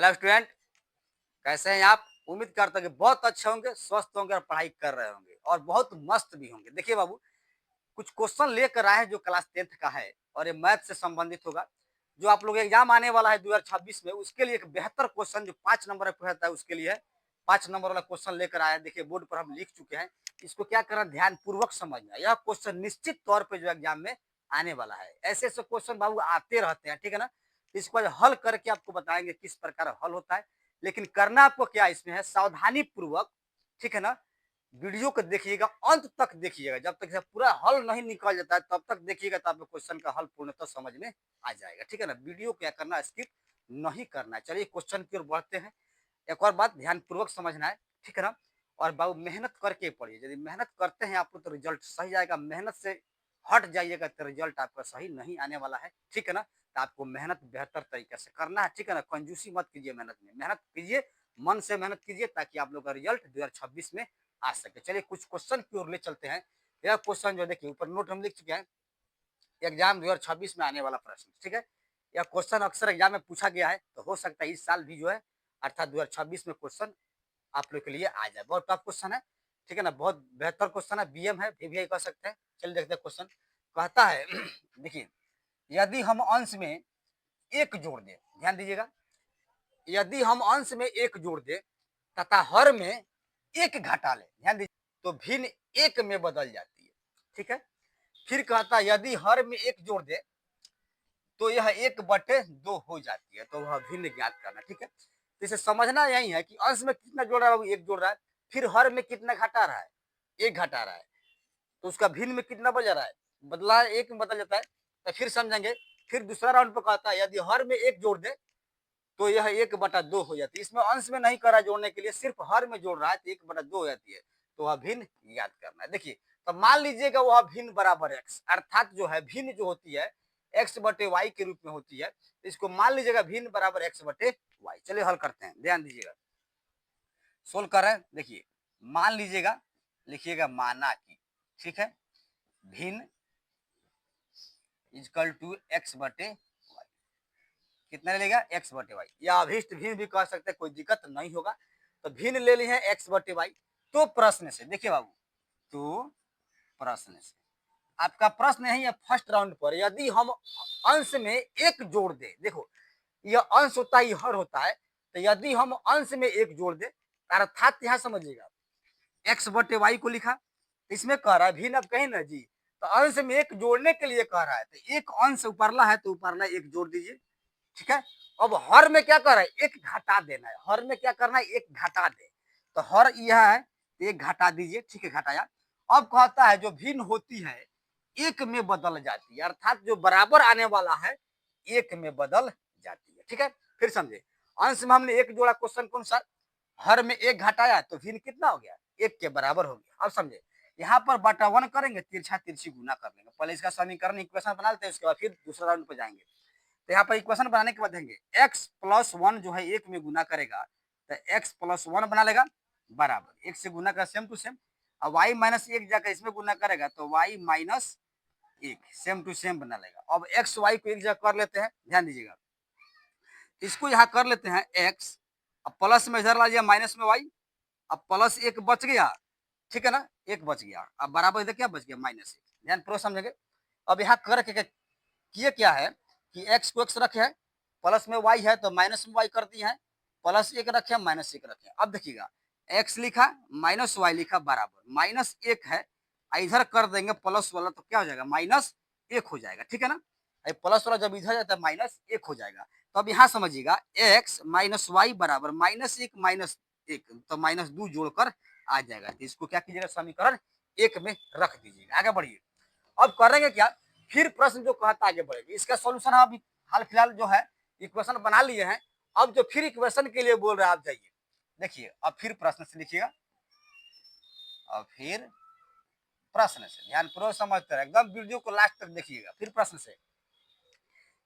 Hello student, कैसे हैं आप? उम्मीद करता हूँ कि बहुत अच्छे होंगे, स्वस्थ होंगे और पढ़ाई कर रहे होंगे और बहुत मस्त भी होंगे। देखिए बाबू, कुछ क्वेश्चन लेकर आए हैं जो क्लास 10th का है और ये मैथ से संबंधित होगा। जो आप लोग एग्जाम आने वाला है 2026 में, उसके लिए एक बेहतर क्वेश्चन जो 5 नंबर में पूछा है उसके लिए है। 5 नंबर वाला क्वेश्चन लेकर आए हैं। देखिए बोर्ड पर हम लिख चुके हैं। इसको क्या करना, ध्यान पूर्वक समझना। यह क्वेश्चन निश्चित तौर पर जो एग्जाम में आने वाला है। ऐसे ऐसे क्वेश्चन बाबू आते रहते हैं, ठीक है ना। इसको आज हल करके आपको बताएंगे किस प्रकार हल होता है। लेकिन करना आपको क्या इसमें है, सावधानी पूर्वक, ठीक है ना। वीडियो को देखिएगा, अंत तक देखिएगा। जब तक पूरा हल नहीं निकल जाता है तब तक देखिएगा, तो आपको क्वेश्चन का हल पूर्णतः समझ में आ जाएगा, ठीक है ना। वीडियो क्या करना, स्किप नहीं करना है। चलिए क्वेश्चन की ओर बढ़ते हैं। एक और बात ध्यान पूर्वक समझना है, ठीक है ना। और बाबू मेहनत करके पढ़िए। यदि मेहनत करते हैं आपको तो रिजल्ट सही आएगा। मेहनत से हट जाइएगा तो रिजल्ट आपका सही नहीं आने वाला है, ठीक है ना। तो आपको मेहनत बेहतर तरीके से करना है, ठीक है ना। कंजूसी मत कीजिए, मेहनत में मेहनत कीजिए, मन से मेहनत कीजिए, ताकि आप लोग का रिजल्ट 2026 में आ सके। चलिए कुछ क्वेश्चन की ओर ले चलते हैं। यह क्वेश्चन जो देखिए ऊपर नोट हम लिख चुके हैं, एग्जाम 2026 में आने वाला प्रश्न, ठीक है। यह क्वेश्चन अक्सर एग्जाम में पूछा गया है, तो हो सकता है इस साल भी जो है अर्थात 2026 में क्वेश्चन आप लोग के लिए आ जाए। बहुत टफ क्वेश्चन है, ठीक है ना। बहुत बेहतर क्वेश्चन है, बीएम है, वीवीआई कह सकते हैं। चलिए देखते हैं क्वेश्चन कहता है देखिए, यदि हम अंश में एक जोड़ दें, ध्यान दीजिएगा, यदि हम अंश में एक जोड़ दें तथा हर में एक घटा लें, ध्यान दीजिए, तो भिन्न एक में बदल जाती है, ठीक है। फिर कहता है यदि हर में एक जोड़ दे तो यह 1/2 हो जाती है, तो वह भिन्न ज्ञात करना, ठीक है। तो इसे समझना यही है कि अंश में कितना जोड़ रहा है, एक जोड़ रहा है। फिर हर में कितना घटा रहा है, एक घटा रहा है। तो उसका भिन्न में कितना बजा रहा है, बदला है, एक में बदल जाता है। तो फिर समझेंगे। फिर दूसरा राउंड पे कहता है यदि हर में एक जोड़ दे तो यह 1/2 हो जाती है। इसमें अंश में नहीं करा जोड़ने के लिए, सिर्फ हर में जोड़ रहा है, तो 1/2 हो जाती है। तो वह भिन्न याद करना है। देखिए, तो मान लीजिएगा वह भिन्न बराबर एक्स, अर्थात जो है भिन्न जो होती है एक्स बटे वाई के रूप में होती है। तो इसको मान लीजिएगा भिन्न बराबर एक्स बटे वाई। चलिए हल करते हैं, ध्यान दीजिएगा। सोल्व कर रहे हैं। देखिए, मान लीजिएगा, लिखिएगा माना कि, ठीक है, भिन्न इजकल टू एक्स बटे वाई। कितना लेगा, एक्स बटे वाई, या अभिष्ट भिन्न भी कह सकते हैं, कोई दिक्कत नहीं होगा। तो भिन्न ले ली है एक्स बटे वाई। तो प्रश्न से देखिए बाबू, तो प्रश्न से आपका प्रश्न यही है फर्स्ट राउंड पर, यदि हम अंश में एक जोड़ दे, देखो यह अंश होता है, हर होता है। तो यदि हम अंश में एक जोड़ दे, अर्थात यहां समझिएगा एक्स बटे वाई को लिखा, इसमें कह रहा है भिन्न, अब कहीं ना जी, तो अंश में एक जोड़ने के लिए कह रहा है, तो एक अंश उपरला है तो उपरला एक जोड़ दीजिए, ठीक है। अब हर में क्या कर रहा है, एक घटा देना है। हर में क्या करना है, एक घटा दे। तो हर यह है, एक घटा दीजिए, ठीक है, घटाया। अब कहता है जो भिन्न होती है एक में बदल जाती है, अर्थात जो बराबर आने वाला है एक में बदल जाती है, ठीक है। फिर समझे, अंश में हमने एक जोड़ा, क्वेश्चन कौन सा, हर में एक घटाया तो भिन्न कितना हो गया, एक के बराबर हो गया। अब समझे, यहाँ पर बटा वन करेंगे, तिरछा तिरछी गुना कर लेंगे। पहले इसका समीकरण इक्वेशन बना लेते हैं, उसके बाद फिर दूसरा राउंड पे जाएंगे। तो यहाँ पर इक्वेशन बनाने के बाद देंगे x प्लस 1 जो है एक में गुना करेगा, तो x प्लस 1 बना लेगा बराबर एक से गुना कर सेम टू सेम। और y माइनस एक जाकर इसमें गुना करेगा तो y माइनस एक सेम टू सेम बना लेगा। अब एक्स वाई को एक जगह कर लेते हैं, ध्यान दीजिएगा, इसको यहाँ कर लेते हैं x, अब प्लस में इधर ला दिया माइनस में y, अब प्लस एक बच गया, ठीक है ना, एक बच गया। अब बराबर इधर क्या बच गया, माइनस एक। ध्यान प्रो समझेंगे। अब यहाँ कर के किए क्या है कि x को x रखे है, प्लस में y है तो माइनस में y कर दिए हैं, प्लस एक रखे माइनस एक रखे। अब देखिएगा x लिखा माइनस y लिखा बराबर माइनस एक है, इधर कर देंगे प्लस वाला तो क्या हो जाएगा, माइनस एक हो जाएगा, ठीक है ना। प्लस वाला जब इधर जाता है माइनस एक हो जाएगा। तो अब यहाँ समझिएगा x माइनस वाई बराबर माइनस एक, तो माइनस दो जोड़कर आ जाएगा। तो इसको क्या कीजिएगा, समीकरण एक में रख दीजिएगा। आगे बढ़िए, अब करेंगे क्या, फिर प्रश्न जो कहता आगे बढ़ेगी, इसका सॉल्यूशन हम अभी हाल फिलहाल जो है इक्वेशन बना लिए हैं। अब जो फिर इक्वेशन के लिए बोल रहे हैं आप जाइए, देखिए अब फिर प्रश्न से लिखिएगा। अब फिर प्रश्न से ध्यान पूर्वक समझते रहे, एकदम वीडियो को लास्ट तक देखिएगा। फिर प्रश्न से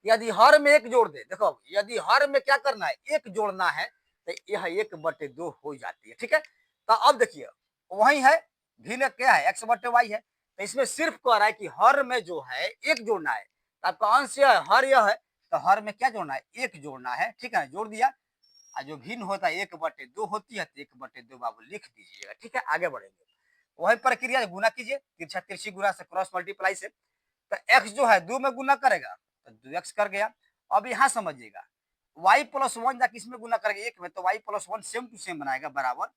यदि हर में एक जोड़ दे, देखो यदि हर में क्या करना है, एक जोड़ना है, तो यह 1/2 हो जाती है, ठीक है। तो अब देखिए वही है, भिन्न क्या है, x बटे वाई है। तो इसमें सिर्फ कह रहा है कि हर में जो है एक जोड़ना है, तो आपका अंश यह है, हर यह है, तो हर में क्या जोड़ना है, एक जोड़ना है, ठीक है, जोड़ दिया। और जो भिन्न होता है 1/2 होती है, तो 1/2 बाबू लिख दीजिएगा। ठीक है, आगे बढ़ेंगे। वही प्रक्रिया गुना कीजिए, तिरछा तिरछी गुना से, क्रॉस मल्टीप्लाई से। तो x जो है 2 में गुना करेगा तो 2x कर गया। अब यहाँ समझिएगा, y प्लस 1 जाके इसमें गुना करेगा 1 में, तो y plus 1 same to same बनाएगा बराबर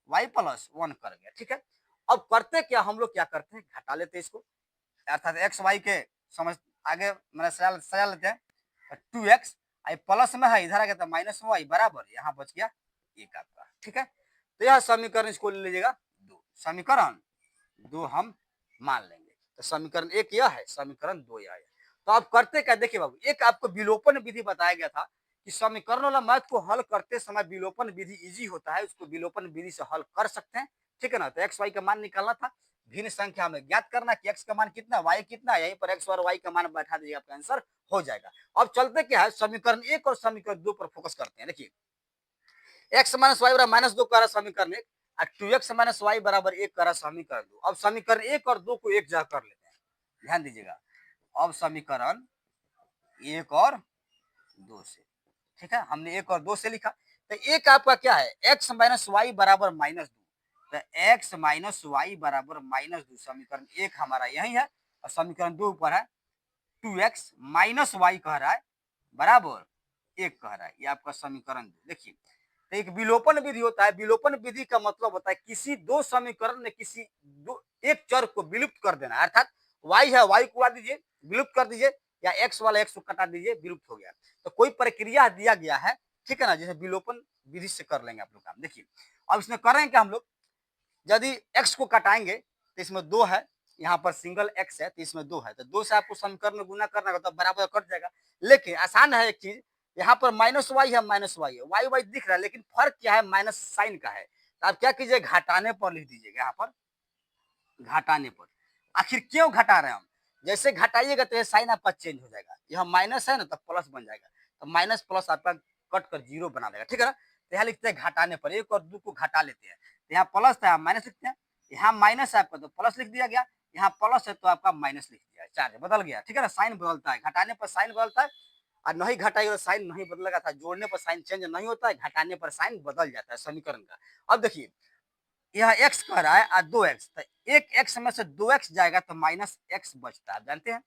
y प्लस 1 कर गया। ठीक है, अब करते क्या हम लोग, क्या करते हैं, घटा लेते हैं इसको, अर्थात एक्स वाई के समझ आगे मैंने सजा लेते हैं। 2x प्लस में है, इधर आ गया तो माइनस में वाई बराबर, यहाँ बच गया 1 आपका। ठीक है, तो यह समीकरण इसको ले लीजिएगा 2, समीकरण 2 हम मान लेंगे। तो समीकरण 1 यह है, समीकरण 2 यह है। तो आप करते क्या, देखिए बाबू, एक आपको विलोपन विधि बताया गया था कि समीकरण वाला मैथ को हल करते समय विलोपन विधि इजी होता है, उसको विलोपन विधि से हल कर सकते हैं। ठीक है ना, तो एक्स वाई का मान निकालना था, भिन्न संख्या में ज्ञात करना कि एक्स का मान कितना, वाई कितना, यहीं पर एक्स और वाई का मान बैठा दीजिए, आपका आंसर हो जाएगा। अब चलते क्या है, समीकरण 1 और समीकरण 2 पर फोकस करते हैं। देखिए, एक्स माइनस वाई बराबर -2 का रहा समीकरण 1, और 2x माइनस वाई बराबर 1 का रहा समीकरण 2। अब समीकरण 1 और 2 को एक जगह कर लेते हैं, ध्यान दीजिएगा। अब समीकरण 1 और 2 से, ठीक है, हमने 1 और 2 से लिखा। तो एक आपका क्या है, x माइनस वाई बराबर -2, तो x माइनस वाई बराबर -2, समीकरण 1 हमारा यही है, और समीकरण 2 ऊपर है 2x माइनस वाई कह रहा है बराबर 1 कह रहा है, ये आपका समीकरण 2। देखिए, तो एक विलोपन विधि होता है, विलोपन विधि का मतलब होता है किसी दो समीकरण में किसी एक चर को विलुप्त कर देना, अर्थात y है, y को उड़ा दीजिए, विलुप्त कर दीजिए, या x वाला x को कटा दीजिए, विलुप्त हो गया। तो कोई प्रक्रिया दिया गया है, ठीक है ना, जैसे विलोपन विधि से कर लेंगे आप लोग काम। देखिए, अब इसमें करेंगे क्या हम लोग, यदि x को कटाएंगे तो इसमें 2 है, यहाँ पर सिंगल x है तो इसमें 2 है, तो 2 से आपको समीकरण में गुना करना होगा, तो बराबर कट जाएगा। लेकिन आसान है एक चीज, यहाँ पर माइनस वाई है, माइनस वाई है, वाई वाई दिख रहा है, लेकिन फर्क क्या है, माइनस साइन का है। तो आप क्या कीजिए, घटाने पर लिख दीजिएगा, यहाँ पर घटाने पर। आखिर क्यों घटा रहे हैं हम, जैसे घटाइएगा तो ये साइन आपका चेंज हो जाएगा, यह माइनस है ना तो प्लस बन जाएगा, तो माइनस प्लस आपका कट कर 0 बना देगा। ठीक है ना, तो यहाँ लिखते हैं घटाने पर, 1 और 2 को घटा लेते हैं, तो यहाँ प्लस था माइनस लिखते हैं, यहाँ माइनस है आपका तो प्लस लिख दिया गया, यहाँ प्लस है तो आपका माइनस लिख दिया, चार्ज बदल गया। ठीक है ना, साइन बदलता है, घटाने पर साइन बदलता है, और नहीं घटाइए तो साइन नहीं बदलेगा था, जोड़ने पर साइन चेंज नहीं होता है, घटाने पर साइन बदल जाता है समीकरण का। अब देखिए, यह x कह रहा है और 2x, तो एक x में से 2x जाएगा तो माइनस x बचता है, जानते हैं,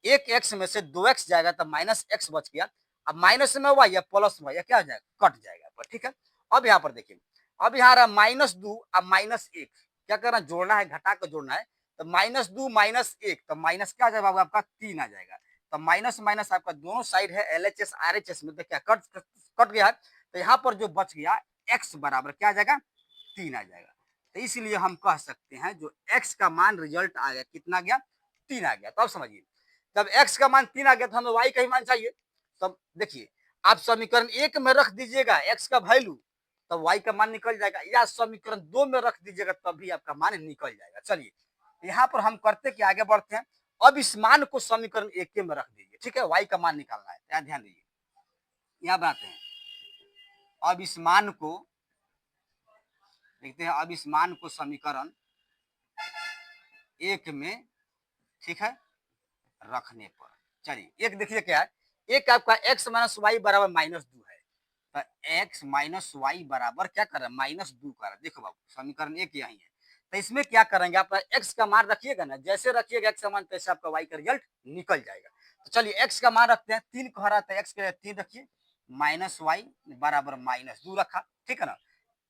एक x में से 2x जाएगा तो माइनस x बच गया। अब माइनस में y या प्लस y या क्या हो जाएगा, कट जाएगा। ठीक है, अब यहाँ पर देखिए, अब यहाँ रहा -2 और -1, क्या करना, जोड़ना है, घटा कर जोड़ना है, तो -2 -1, तो माइनस क्या आ जाएगा आपका 3 आ जाएगा, तो माइनस माइनस आपका दोनों साइड है LHS RHS में, तो क्या कट गया है, तो यहाँ पर जो बच गया x बराबर क्या आ जाएगा, 3 आ जाएगा। तो इसलिए हम कह सकते हैं जो x का मान रिजल्ट आ गया, कितना गया, 3 आ गया। तो अब समझिए, जब x का मान 3 आ गया तो हमें y का ही मान चाहिए। तब देखिए, आप समीकरण 1 में रख दीजिएगा x का वैल्यू, तब y का मान निकल जाएगा, या समीकरण 2 में रख दीजिएगा तब भी आपका मान निकल जाएगा। चलिए, यहाँ पर हम करते कि आगे बढ़ते हैं। अब इस मान को समीकरण 1 में रख दीजिए, ठीक है, y का मान निकालना है, यहाँ ध्यान दीजिए, यहाँ बनाते हैं। अब इस मान को देखते हैं, अब इस मान को समीकरण 1 में, ठीक है, रखने पर, चलिए एक देखिए क्या है, एक आपका x माइनस वाई बराबर -2 है, तो x माइनस वाई बराबर क्या कर रहा है, -2 कर रहा है। देखो बाबू, समीकरण 1 यही है, तो इसमें क्या करेंगे, आप x का मान रखिएगा ना, जैसे रखिएगा x का मान तैसे आपका y का रिजल्ट निकल जाएगा। तो चलिए x का मान रखते हैं, 3 कह रहा था, x के 3 रखिए, माइनस वाई बराबर -2 रखा, ठीक है ना,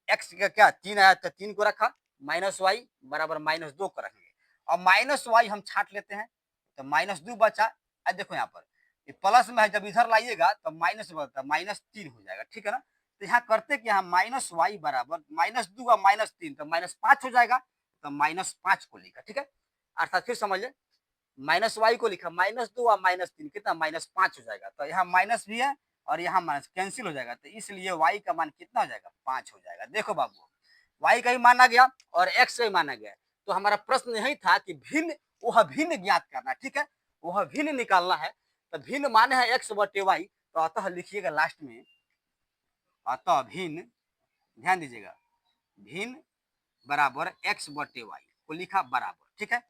x का क्या 3 आया तो 3 को रखा, माइनस वाई बराबर -2 को रखेंगे, और माइनस वाई हम छाट लेते हैं, तो -2 बचा। अब देखो यहाँ पर ये प्लस में है, जब इधर लाइएगा तो माइनस बचता, -3 हो जाएगा। ठीक है ना, तो यहाँ करते कि यहाँ माइनस वाई बराबर -2 और -3, तो -5 हो जाएगा, तो -5 को लिखा। ठीक है, अर्थात फिर समझ ले, माइनस वाई को लिखा, -2 और -3 कितना, -5 हो जाएगा, तो यहाँ माइनस भी है और यहाँ माइनस कैंसिल हो जाएगा, तो इसलिए y का मान कितना हो जाएगा, 5 हो जाएगा। देखो बाबू, y का ही माना गया और x का ही माना गया, तो हमारा प्रश्न यही था कि भिन्न, वह भिन्न ज्ञात करना। ठीक है, वह भिन्न निकालना है, तो भिन्न माने है x बटे y, तो अतः लिखिएगा लास्ट में, अतः भिन्न, ध्यान दीजिएगा, भिन्न बराबर x बटे y को लिखा बराबर। ठीक है,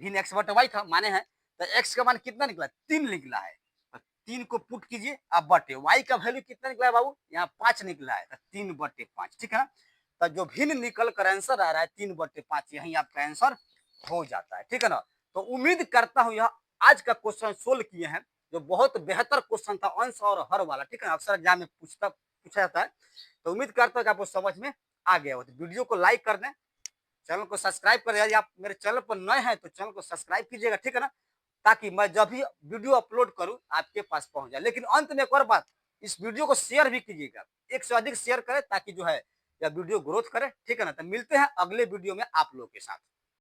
भिन्न x बटे y था माने है, तो x का मान कितना निकला, 3 निकला है, तो 3 को पुट कीजिए, अब बटे y का वैल्यू कितना निकला है बाबू, यहाँ 5 निकला है, तो 3/5, ठीक है ना। तो जो भिन्न निकल कर आंसर आ रहा है 3/5, यही आपका आंसर हो जाता है, ठीक है ना। तो उम्मीद करता हूँ यह आज का क्वेश्चन सोल्व किए हैं, जो बहुत बेहतर क्वेश्चन था, अंश और हर वाला, ठीक है ना, अक्सर एग्जाम में पूछा जाता है। तो उम्मीद करता हूँ कि आपको समझ में आ गया हो। तो वीडियो को लाइक कर दें, चैनल को सब्सक्राइब कर, यदि आप मेरे चैनल पर नए हैं तो चैनल को सब्सक्राइब कीजिएगा, ठीक है ना, ताकि मैं जब भी वीडियो अपलोड करूं आपके पास पहुंच जाए। लेकिन अंत में एक और बात, इस वीडियो को शेयर भी कीजिएगा, एक से अधिक शेयर करें, ताकि जो है यह वीडियो ग्रोथ करे, ठीक है ना। तो मिलते हैं अगले वीडियो में आप लोग के साथ।